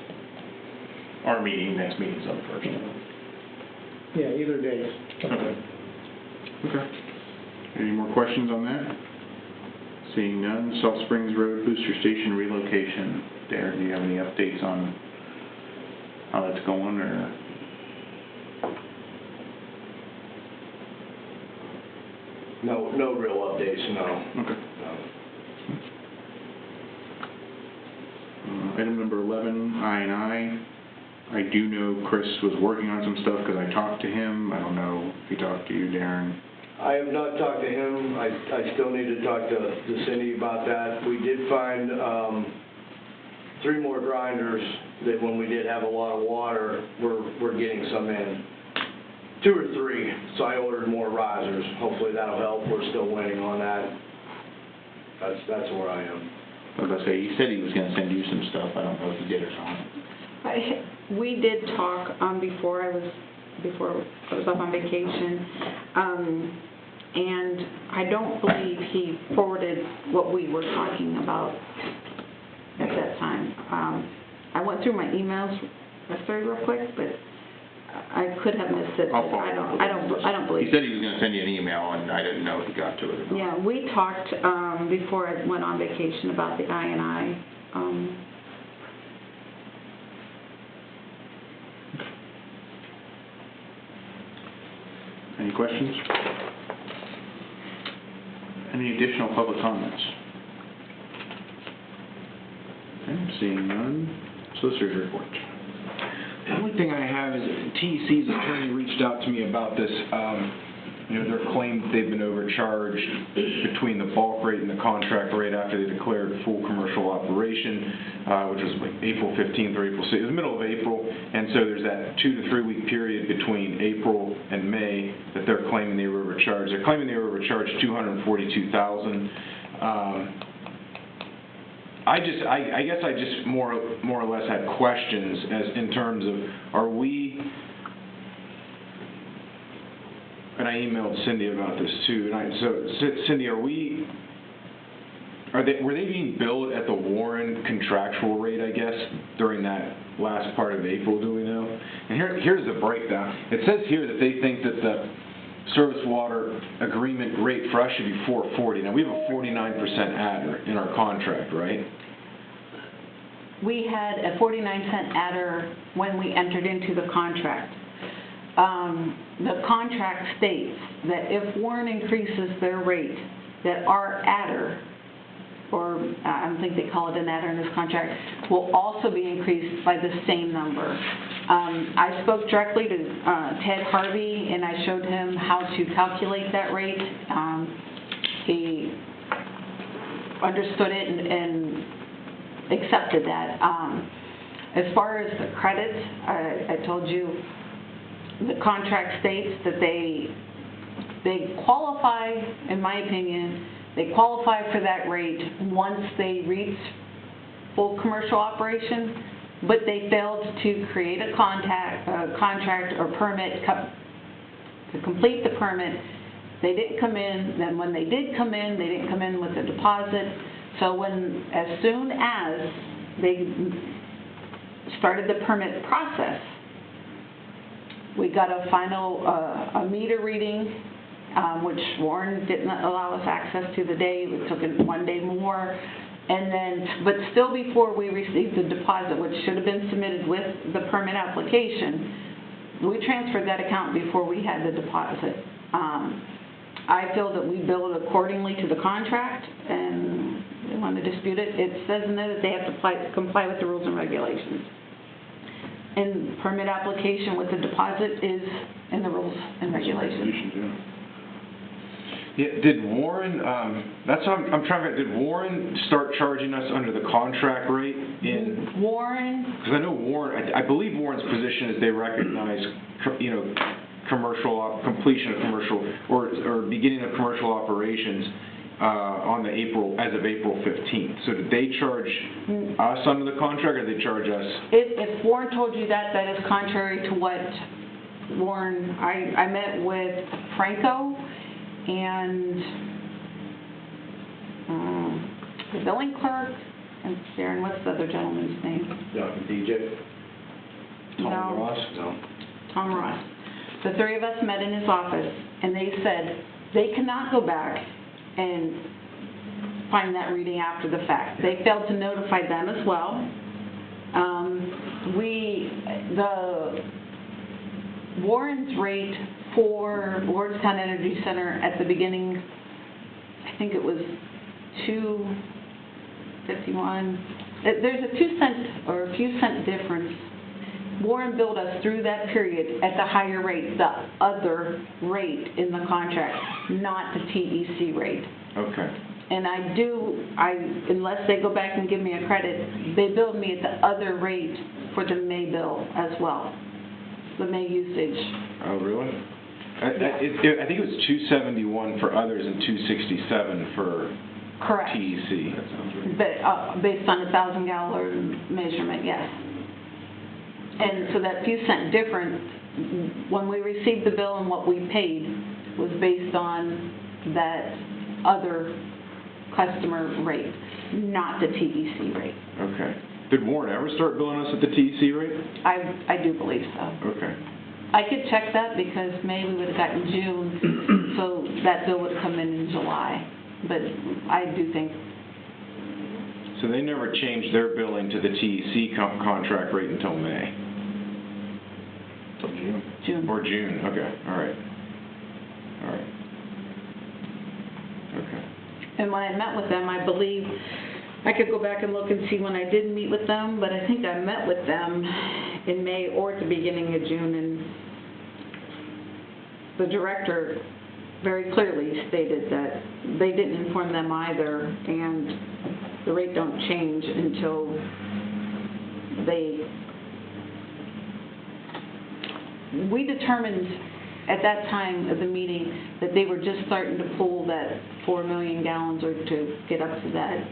Our meeting, next meeting's on the 1st. Yeah, either day. Okay. Okay. Any more questions on that? Seeing none, Salt Springs Road Booster Station relocation. Darren, do you have any updates on how that's going, or? No real updates, no. Okay. No. Item number 11, I&I. I do know Chris was working on some stuff because I talked to him. I don't know if he talked to you, Darren. I have not talked to him. I still need to talk to Cindy about that. We did find 3 more grinders that when we did have a lot of water, we're getting some in. 2 or 3, so I ordered more risers. Hopefully that'll help. We're still waiting on that. That's where I am. I was gonna say, he said he was gonna send you some stuff. I don't know if he did or not. We did talk, before I was up on vacation, and I don't believe he forwarded what we were talking about at that time. I went through my emails yesterday real quick, but I could have missed it. I'll but follow up with I him. don't believe. He said he was gonna send you an email, and I didn't know if he got to it or not. Yeah, we talked, before I went on vacation about the I&I. Any questions? Any additional public comments? Okay, seeing none. Solicitor's report. The only thing I have is TEC's attorney reached out to me about this, their claim that they've been overcharged between the bulk rate and the contract rate after they declared full commercial operation, which was like April 15th or April 6th. It was the middle of April, and so there's that 2 to 3 week period between April and May that they're claiming they were overcharged. They're claiming they were overcharged $242,000. I guess I just more or less had questions as in terms of, are we, and I emailed Cindy about this too, and so Cindy, were they being billed at the Warren contractual rate, I guess, during that last part of April, do we know? And here's the breakdown. It says here that they think that the service water agreement rate for us should be $4.40. Now, we have a 49% adder in our contract, right? We had a 49-cent adder when we entered into the contract. The contract states that if Warren increases their rate, that our adder, or I don't think they call it an adder in this contract, will also be increased by the same number. I spoke directly to Ted Harvey, and I showed him how to calculate that rate. He understood it and accepted that. As far as the credits, I told you the contract states that they qualify, in my opinion, they qualify for that rate once they reach full commercial operation, but they failed to create a contract or permit to complete the permit. They didn't come in. Then when they did come in, they didn't come in with a deposit. So as soon as they started the permit process, we got a final a meter reading which Warren didn't allow us access to the day. It took it 1 day more. And then, but still before we received the deposit, which should have been submitted with the permit application, we transferred that account before we had the deposit. I feel that we billed accordingly to the contract, and they want to dispute it. It says in there that they have to comply with the rules and regulations. And permit application with the deposit is in the rules and regulations. Yeah, did Warren, that's what I'm trying to, did Warren start charging us under the contract rate in? Warren? Because I know Warren, I believe Warren's position is they recognize, completion of commercial, or beginning of commercial operations on as of April 15th. So did they charge us under the contract, or did they charge us? If Warren told you that, that is contrary to what Warren, I met with Franco and the billing clerk, and Sharon, what's the other gentleman's name? DJ? Tom Ross? No. Tom Ross. The three of us met in his office, and they said they cannot go back and find that reading after the fact. They failed to notify them as well. Warren's rate for Lordstown Energy Center at the beginning, I think it was $2.51. There's a 2 cent or a few cent difference. Warren billed us through that period at the higher rate, the other rate in the contract, not the TEC rate. Okay. And unless they go back and give me a credit, they billed me at the other rate for the May bill as well, the May usage. Oh, really? I think it was 271 for others and 267 for Correct. TEC. But, based on a 1,000-gallon measurement, yes. And so that few cent difference, when we received the bill and what we paid, was based on that other customer rate, not the TEC rate. Okay. Did Warren ever start billing us at the TEC rate? I do believe so. Okay. I could check that because maybe we would have gotten June, so that bill would have come in July. But I do think. So they never changed their billing to the TEC contract rate until May? Until June. Or June, okay, all right. Okay. And when I met with them, I believe, I could go back and look and see when I did meet with them, but I think I met with them in May or at the beginning of June, and the director very clearly stated that they didn't inform them either, and the rate don't change until we determined at that time of the meeting that they were just starting to pull that 4 million gallons or to get up to that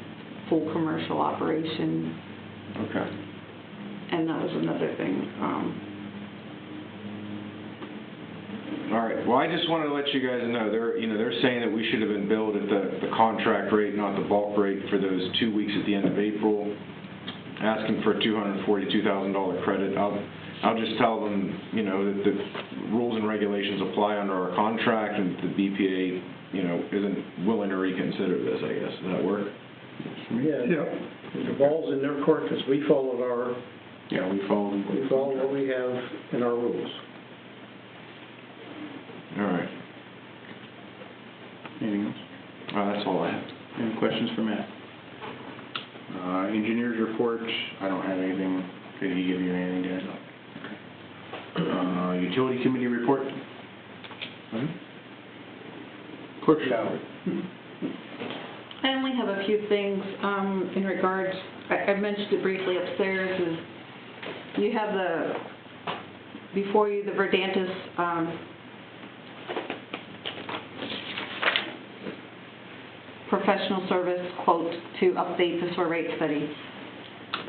full commercial operation. Okay. And that was another thing. All right. Well, I just wanted to let you guys know they're saying that we should have been billed at the contract rate, not the bulk rate, for those 2 weeks at the end of April, asking for a $242,000 credit. I'll just tell them, that the rules and regulations apply under our contract, and the BPA, isn't willing to reconsider this. I guess does that work? Yeah. The ball's in their court because we followed we followed. what we have in our rules. All right. Anything else? That's all I have. Any questions for Matt? Engineers report, I don't have anything. Did he give you anything, guys? Okay. Utility committee report? Clerk's salary. I only have a few things in regards, I mentioned it briefly upstairs, is you have before you, the Verdantis professional service quote to update the sewer rate study.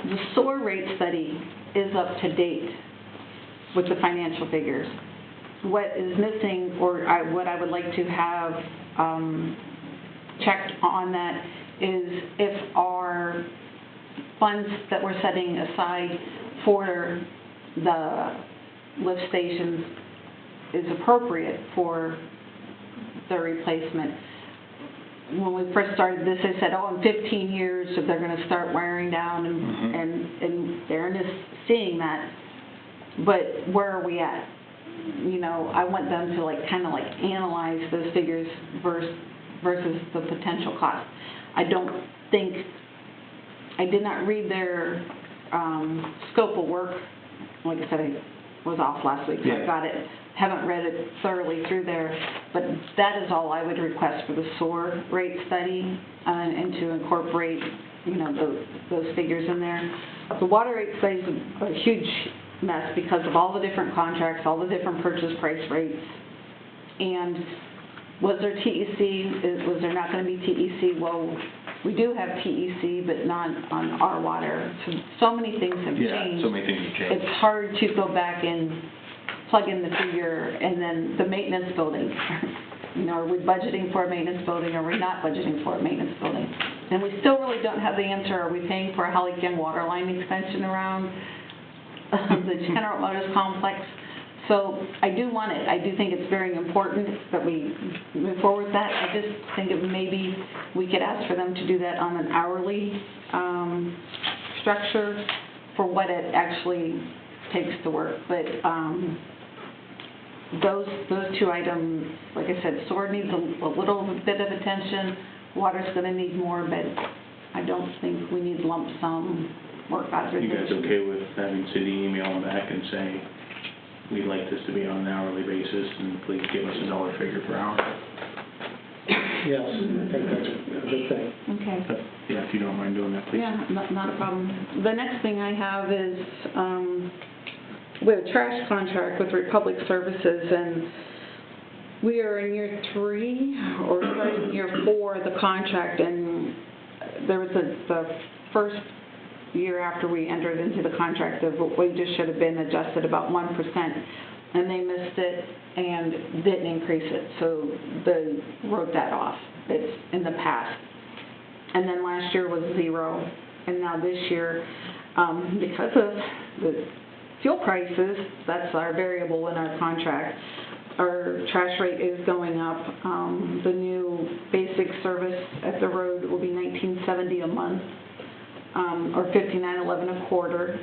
The sewer rate study is up to date with the financial figures. What is missing, or what I would like to have checked on that, is if our funds that we're setting aside for the lift stations is appropriate for their replacement. When we first started this, they said, oh, in 15 years, they're gonna start wearing down, and they're just seeing that. But where are we at? You know, I want them to kind of analyze those figures versus the potential cost. I don't think, I did not read their scope of work. Like I said, I was off last week, so I got it. Haven't read it thoroughly through there, but that is all I would request for the SOAR rate study, and to incorporate, you know, those figures in there. The water rate study is a huge mess because of all the different contracts, all the different purchase price rates. And was there TEC? Was there not going to be TEC? Well, we do have TEC, but not on our water. So many things have changed. Yeah, so many things have changed. It's hard to go back and plug in the figure, and then the maintenance building. You know, are we budgeting for a maintenance building, or are we not budgeting for a maintenance building? And we still really don't have the answer. Are we paying for a Holly King water line extension around the General Motors complex? So I do want it. I do think it's very important that we move forward with that. I just think that maybe we could ask for them to do that on an hourly structure for what it actually takes to work. But those two items, like I said, SOAR needs a little bit of attention. Water's going to need more, but I don't think we need lump sum work authorization. You guys okay with having city email them back and say, we'd like this to be on an hourly basis, and please give us a dollar figure per hour? Yes, I think that's a good thing. Okay. But, yeah, if you don't mind doing that, please. Yeah, not a problem. The next thing I have is, we have a trash contract with Republic Services, and we are in year 3, or starting year 4 of the contract, and there was the first year after we entered into the contract, the wages should have been adjusted about 1%, and they missed it and didn't increase it, so they wrote that off. It's in the past. And then last year was 0, and now this year, because of the fuel prices, that's our variable in our contract, our trash rate is going up. The new basic service at the road will be $19.70 a month, or $59.11 a quarter.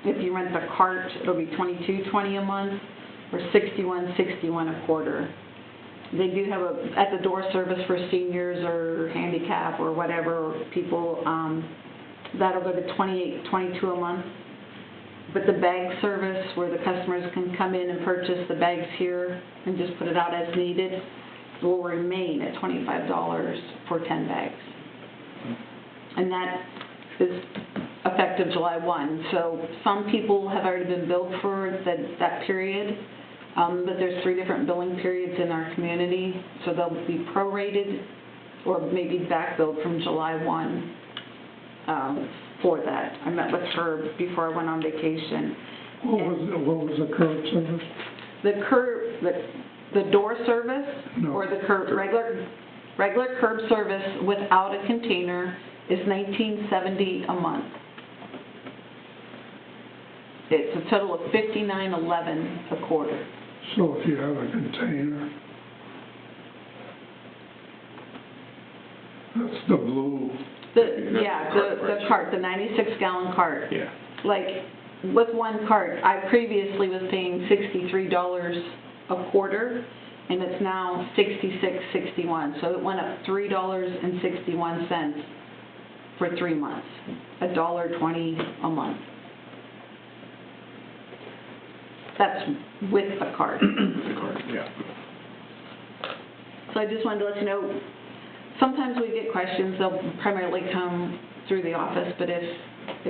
If you rent the cart, it'll be $22.20 a month, or $61.61 a quarter. They do have a at the door service for seniors or handicap or whatever people. That'll go to $28.22 a month. But the bag service, where the customers can come in and purchase the bags here and just put it out as needed, will remain at $25 for 10 bags. And that is effective July 1. So some people have already been billed for that period, but there's 3 different billing periods in our community, so they'll be prorated or maybe back billed from July 1 for that. I met with her before I went on vacation. What was the curb service? The door service, No. or the regular curb service without a container is $19.70 a month. It's a total of $59.11 a quarter. So if you have a container, that's the blue. The cart, the 96-gallon cart. Yeah. Like, with one cart, I previously was paying $63 a quarter, and it's now $66.61. So it went up $3.61 for 3 months, $1.20 a month. That's with the cart. The card, yeah. So I just wanted to let you know, sometimes we get questions, they'll primarily come through the office, but if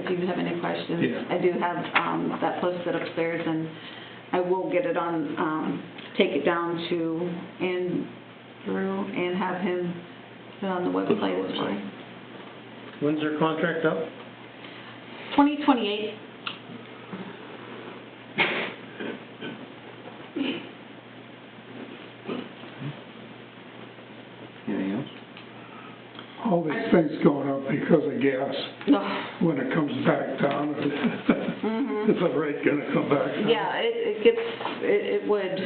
you have any questions, Yeah. I do have that posted upstairs, and I will get it on, take it down to Andrew and have him put it on the website as well. When's their contract up? 2028. Anything else? All these things going up because of gas. Ugh. When it comes back down, is the rate gonna come back down? Yeah, it would.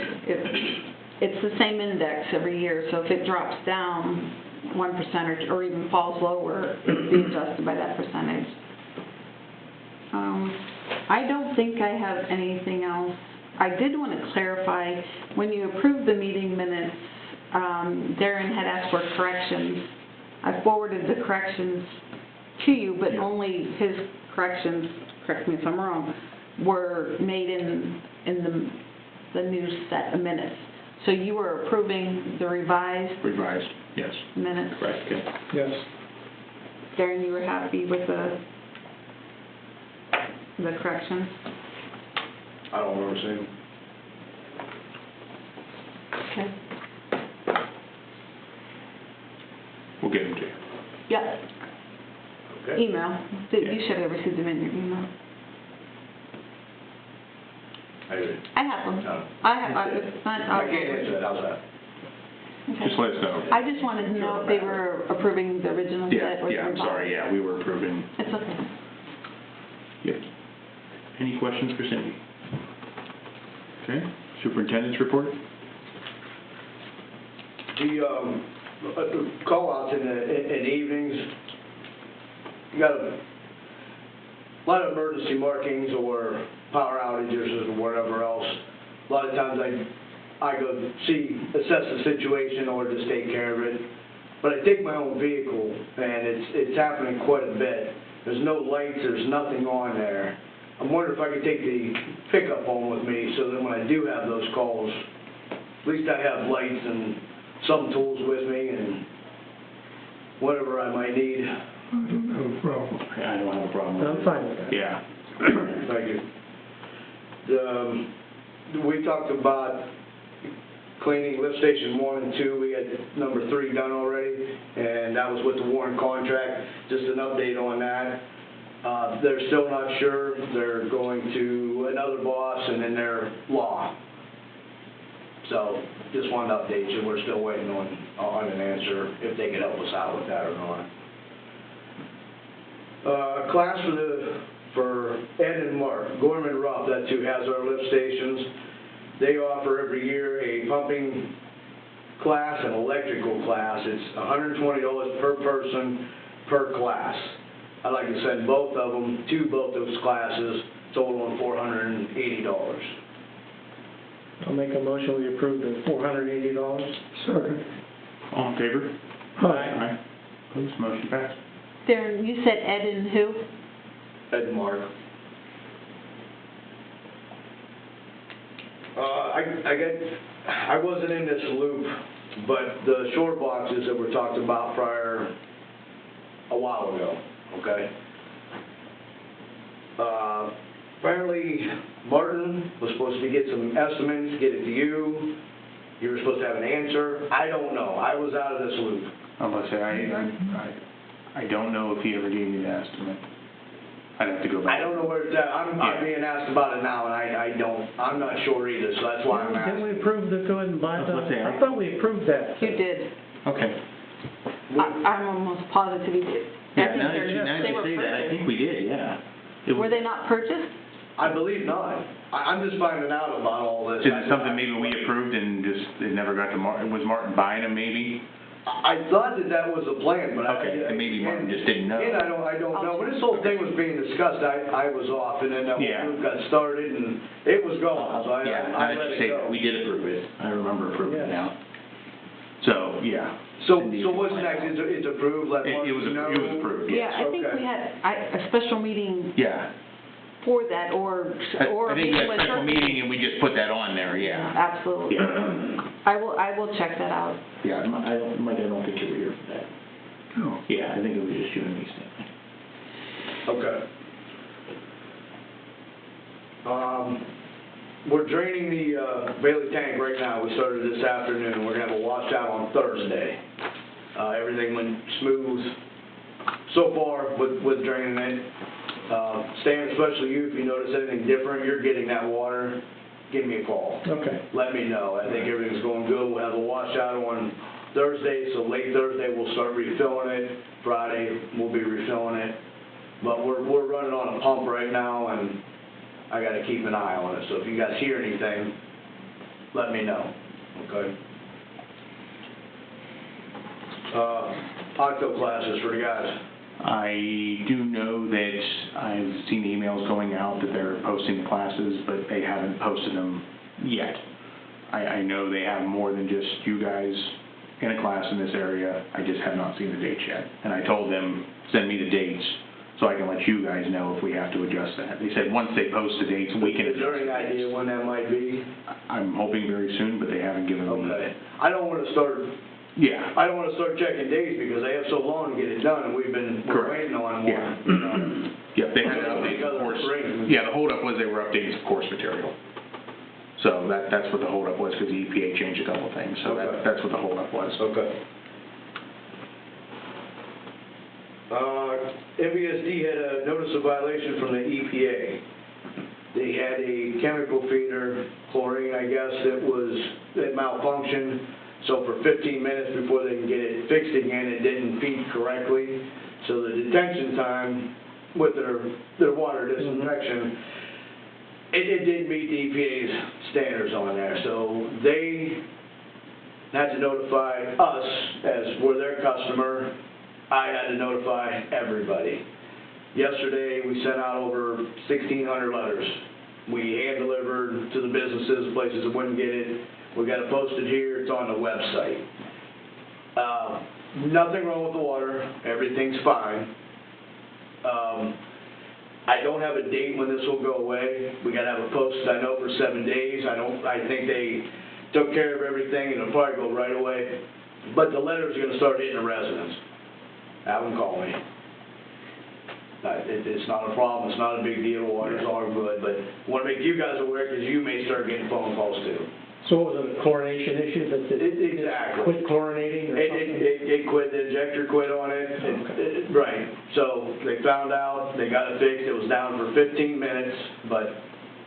it's the same index every year, so if it drops down 1% or even falls lower, it'll be adjusted by that percentage. I don't think I have anything else. I did want to clarify, when you approved the meeting minutes, Darren had asked for corrections. I forwarded the corrections to you, but only his corrections, correct me if I'm wrong, were made in the new set of minutes. So you were approving the revised Revised, yes. minutes? Correct, okay. Yes. Darren, you were happy with the corrections? I don't remember seeing. Okay. We'll get them to you. Yep. Okay. Email. You should have received them in your email. I did. I have them. No. I have, I can't answer that, how's that? Okay. Just let us know. I just wanted to know if they were approving the original set or the Yeah, I'm revised. sorry, yeah, we were approving. It's okay. Yep. Any questions for Cindy? Okay, superintendent's report? The call-outs in evenings, you got a lot of emergency markings or power outages or whatever else. A lot of times I go assess the situation or just take care of it. But I take my own vehicle, and it's happening quite a bit. There's no lights, there's nothing on there. I'm wondering if I could take the pickup home with me so that when I do have those calls, at least I have lights and some tools with me and whatever I might need. I don't have a problem. I don't have a problem with it. I'm fine with that. Yeah. Thank you. We talked about cleaning lift station 1 and 2. We had number 3 done already, and that was with the Warren contract. Just an update on that. They're still not sure. They're going to another boss and then their law. So just wanted to update you. We're still waiting on an answer if they can help us out with that or not. Class for Ed and Mark, Gorman Rupp, that's who has our lift stations. They offer every year a pumping class and electrical class. It's $120 per person per class. I'd like to send both of them to both those classes, totaling $480. I'll make a motion, we approve the $480. Second. All in favor? Aye. Aye. Opposed, motion passed. Darren, you said Ed and who? Ed and Mark. I wasn't in this loop, but the short boxes that were talked about prior a while ago, okay? Apparently, Martin was supposed to get some estimates, get it to you. You were supposed to have an answer. I don't know. I was out of this loop. I'm gonna say, I don't know if he ever gave me the estimate. I'd have to go back. I don't know where it's at. I'm being asked about it now, and I'm not sure either, so that's why I'm Didn't we asking. approve the go ahead and buy I was about to say, I thought we approved that. You did. Okay. I'm almost positive you did. I Yeah, think now that they're- you they were say that, I purchased. think we did, yeah. It Were was- they not purchased? I believe not. I'm just finding out about all this. Is it something maybe we approved and just, it never got to Martin, was Martin buying them maybe? I thought that was the plan, but I... Okay, and maybe Martin just didn't know. And I don't know. When this whole thing was being discussed, I was off, and then that Yeah. whole group got started, and it was going, so Yeah, I now let that you it say go. that, we did approve it. I remember approving it Yes. now. So, yeah. So Cindy, what's next? It's approved, let It Mark was, know? it was approved, Yeah, yes. I think Okay. we had a special meeting Yeah. for that, or I a think we meeting had a with special her. meeting and we just put that on there, yeah. Absolutely. Yeah. I will check that out. Yeah, Mike, I don't think you were here for that. No. Yeah, I think it was just you and me, Stanley. Okay. We're draining the Bailey tank right now. We started this afternoon. We're gonna have a washout on Thursday. Everything went smooth so far with draining it. Stan, especially you, if you notice anything different, you're getting that water, give me a call. Okay. Let me know. I think everything's going good. We'll have a washout on Thursday, so late Thursday we'll start refilling it. Friday we'll be refilling it. But we're running on a pump right now, and I got to keep an eye on it. So if you guys hear anything, let me know. Okay. Octo classes for the guys. I do know that I've seen emails going out that they're posting classes, but they haven't posted them yet. I know they have more than just you guys in a class in this area. I just have not seen the dates yet. And I told them, send me the dates so I can let you guys know if we have to adjust that. They said once they post the dates, we can Is there adjust any the idea dates. when that might be? I'm hoping very soon, but they haven't given me. Okay. I don't want to start checking dates because they have so long to get it done, and we're Correct. waiting on one. Yeah. You know. Yeah, they had to Make update the other course. arrangements. Yeah, the holdup was they were updating some course material. So that's what the holdup was, because the EPA changed a couple things, so Okay. that's what the holdup was. Okay. MVSD had a notice of violation from the EPA. They had a chemical feeder, chlorine, I guess, that malfunctioned. So for 15 minutes before they can get it fixed again, it didn't feed correctly. So the detention time with their water disinfection, it didn't meet the EPA's standards on there. So they had to notify us as we're their customer. I had to notify everybody. Yesterday, we sent out over 1,600 letters. We hand-delivered to the businesses, places that wouldn't get it. We got it posted here, it's on the website. Nothing wrong with the water, everything's fine. I don't have a date when this will go away. We gotta have it posted, I know, for 7 days. I think they took care of everything and it'll probably go right away. But the letters are gonna start hitting the residents. Have them call me. It's not a problem, it's not a big deal, water's all good, but I want to make you guys aware because you may start getting phone calls too. So what was it, a chlorination issue that Exactly. quit chlorinating or something? It quit, the injector quit on it. Right, so they found out, they got it fixed, it was down for 15 minutes, but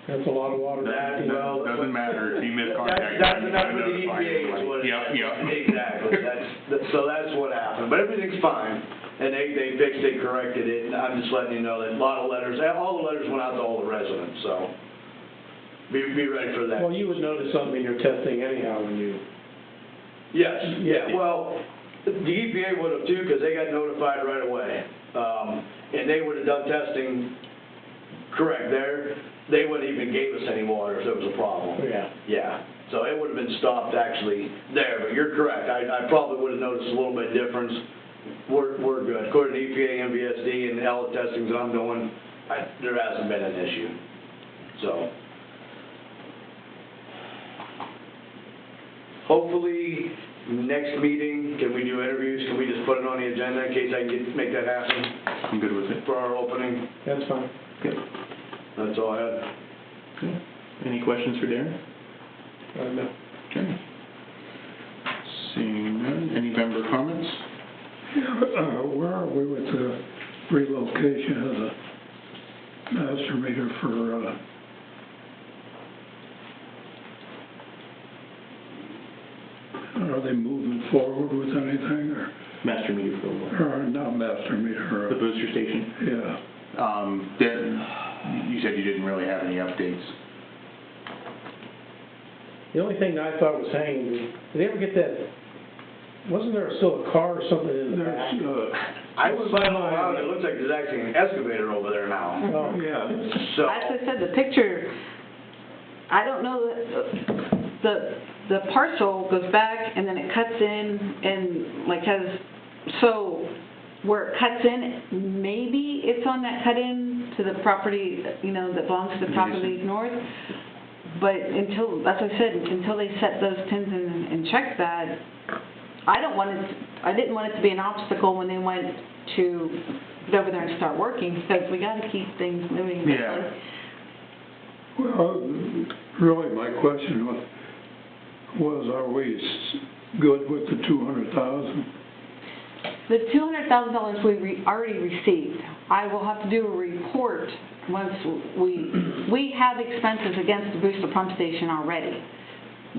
That's a lot of water. that, well. Doesn't matter if you miss contact. That's enough for the EPA is what it is. Yep. Exactly, so that's what happened, but everything's fine. And they fixed it, corrected it, and I'm just letting you know that a lot of letters, all the letters went out to all the residents, so be ready for that. Well, you would notice something in your testing anyhow when you... Yes, yeah, well, the EPA would have too, because they got notified right away. And they would have done testing correct there. They wouldn't even gave us any water if there was a problem. Yeah. Yeah, so it would have been stopped actually there, but you're correct. I probably would have noticed a little bit difference. We're good. According to EPA, MVSD, and all the testings that I'm doing, there hasn't been an issue. So, hopefully, next meeting, can we do interviews? Can we just put it on the agenda in case I can make that happen I'm good with it. for our opening? That's fine. Good. That's all I had. Good. Any questions for Darren? No. Okay. Seeing none, any member comments? Where are we with the relocation of the master meter for, are they moving forward with anything, Master meter for what? or not master meter? The booster station? Yeah. Darren, you said you didn't really have any updates. The only thing I thought was hanging, did they ever get that, wasn't there still a car or something in the back? I was by all around, it looks like there's actually an excavator over there now. Oh, Yeah. So, As I said, the picture, I don't know, the parcel goes back and then it cuts in and like has, so where it cuts in, maybe it's on that cut in to the property, you know, that belongs to the property north. But until, as I said, until they set those pins and check that, I didn't want it to be an obstacle when they went to get over there and start working, because we got to keep things moving. Yeah. Well, really, my question was, are we good with the 200,000? The $200,000 we already received. I will have to do a report once we have expenses against the booster pump station already.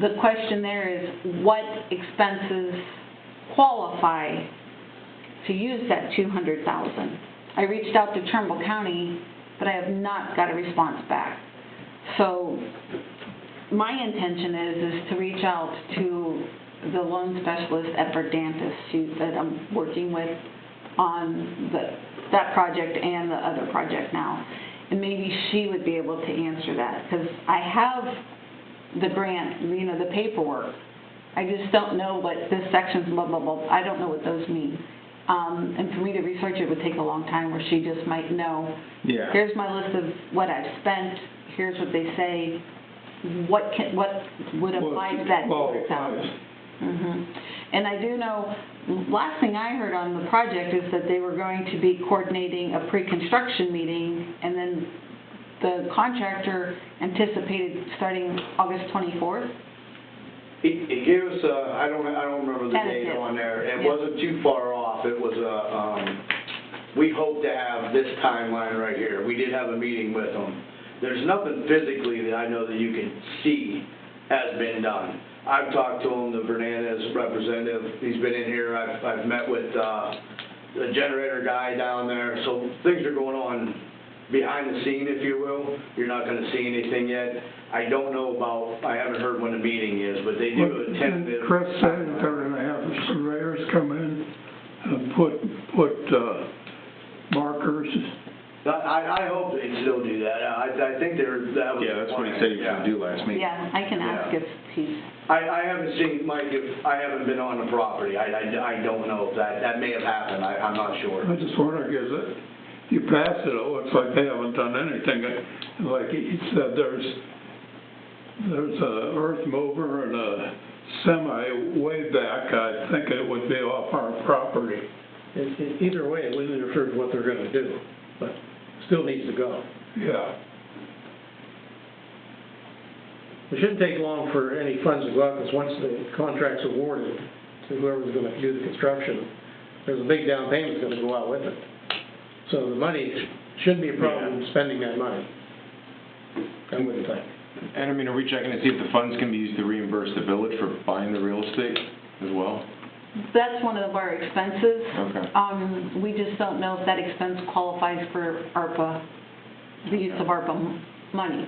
The question there is, what expenses qualify to use that $200,000? I reached out to Trumbull County, but I have not got a response back. So my intention is to reach out to the loan specialist at Verdantis that I'm working with on that project and the other project now. And maybe she would be able to answer that, because I have the grant, the paperwork. I just don't know what this section's blah, blah, blah. I don't know what those mean. And for me to research it would take a long time, where she just might know. Yeah. Here's my list of what I've spent. Here's what they say. What would apply to that $200,000? And I do know, last thing I heard on the project is that they were going to be coordinating a pre-construction meeting, and then the contractor anticipated starting August 24th. He gave us, I don't remember the date Tentative. on there. It Yeah. wasn't too far off. It was we hope to have this timeline right here. We did have a meeting with them. There's nothing physically that I know that you can see has been done. I've talked to him, the Fernandez representative. He's been in here. I've met with the generator guy down there. So things are going on behind the scene, if you will. You're not going to see anything yet. I don't know about, I haven't heard when the meeting is, but they do a tentative. Chris said that they're gonna have the surveyors come in and put markers. I hope they still do that. I think that was. Yeah, that's what he said he was gonna do last meeting. Yeah, I can ask if he's, I haven't seen, Mike, I haven't been on the property. I don't know if that may have happened. I'm not sure. I just wonder, because you pass it looks like they haven't done anything. Like he said, there's a earth mover and a semi way back. I think it would be off our property. Either way, it wouldn't interfere with what they're gonna do, but still needs to go. Yeah. It shouldn't take long for any funds to go out, because once the contract's awarded to whoever's gonna do the construction, there's a big down payment that's gonna go out with it. So the money shouldn't be a problem spending that money, I wouldn't think. And I mean, are we checking to see if the funds can be used to reimburse the village for buying the real estate as well? that's one of our expenses. Okay. We just don't know if that expense qualifies for ARPA, the use of ARPA money.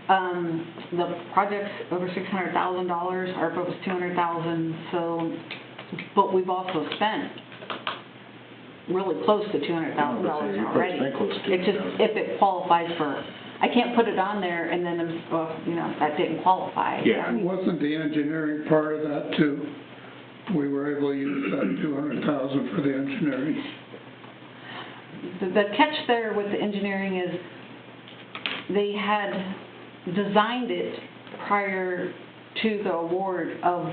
The project's over $600,000, ARPA was $200,000, so, but we've also spent really close to $200,000 already. It's just if it qualifies for, I can't put it on there and then, that didn't qualify. Yeah. Wasn't the engineering part of that too? We were able to use that 200,000 for the engineering. The catch there with the engineering is they had designed it prior to the award of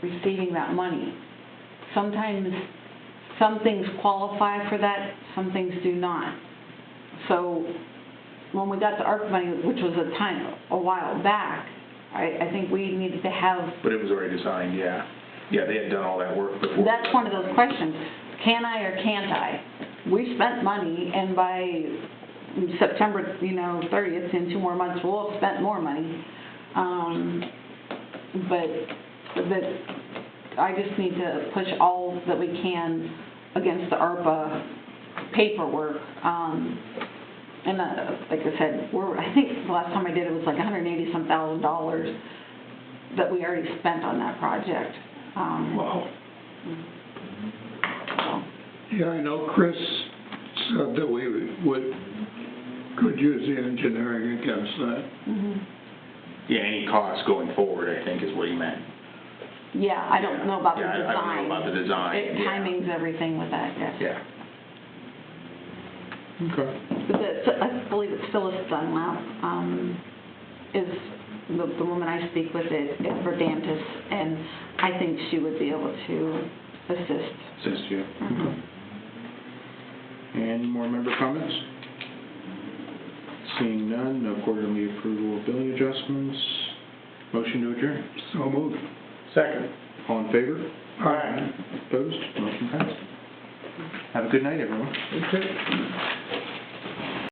receiving that money. Sometimes some things qualify for that, some things do not. So when we got the ARP money, which was a while back, I think we needed to have. But it was already designed, yeah. Yeah, they had done all that work before. That's one of those questions. Can I or can't I? We spent money, and by September, 30th, in 2 more months, we'll have spent more money. But I just need to push all that we can against the ARPA paperwork. And like I said, I think the last time I did it was like $180-some thousand that we already spent on that project. Wow. So. Yeah, I know Chris said that we could use the engineering against that. Mm-hmm. Yeah, any costs going forward, I think, is what he meant. Yeah, I don't know about the design. I don't know about the design, yeah. Timing's everything with that, yes. Yeah. Okay. But I believe it's Phyllis Dunlap, is the woman I speak with at Verdantis, and I think she would be able to assist. Assist you. Mhm. Any more member comments? Seeing none, no quarterly approval of billing adjustments. Motion to adjourn. So moved. Second. All in favor? Aye. Opposed? Motion passed. Have a good night, everyone. Okay.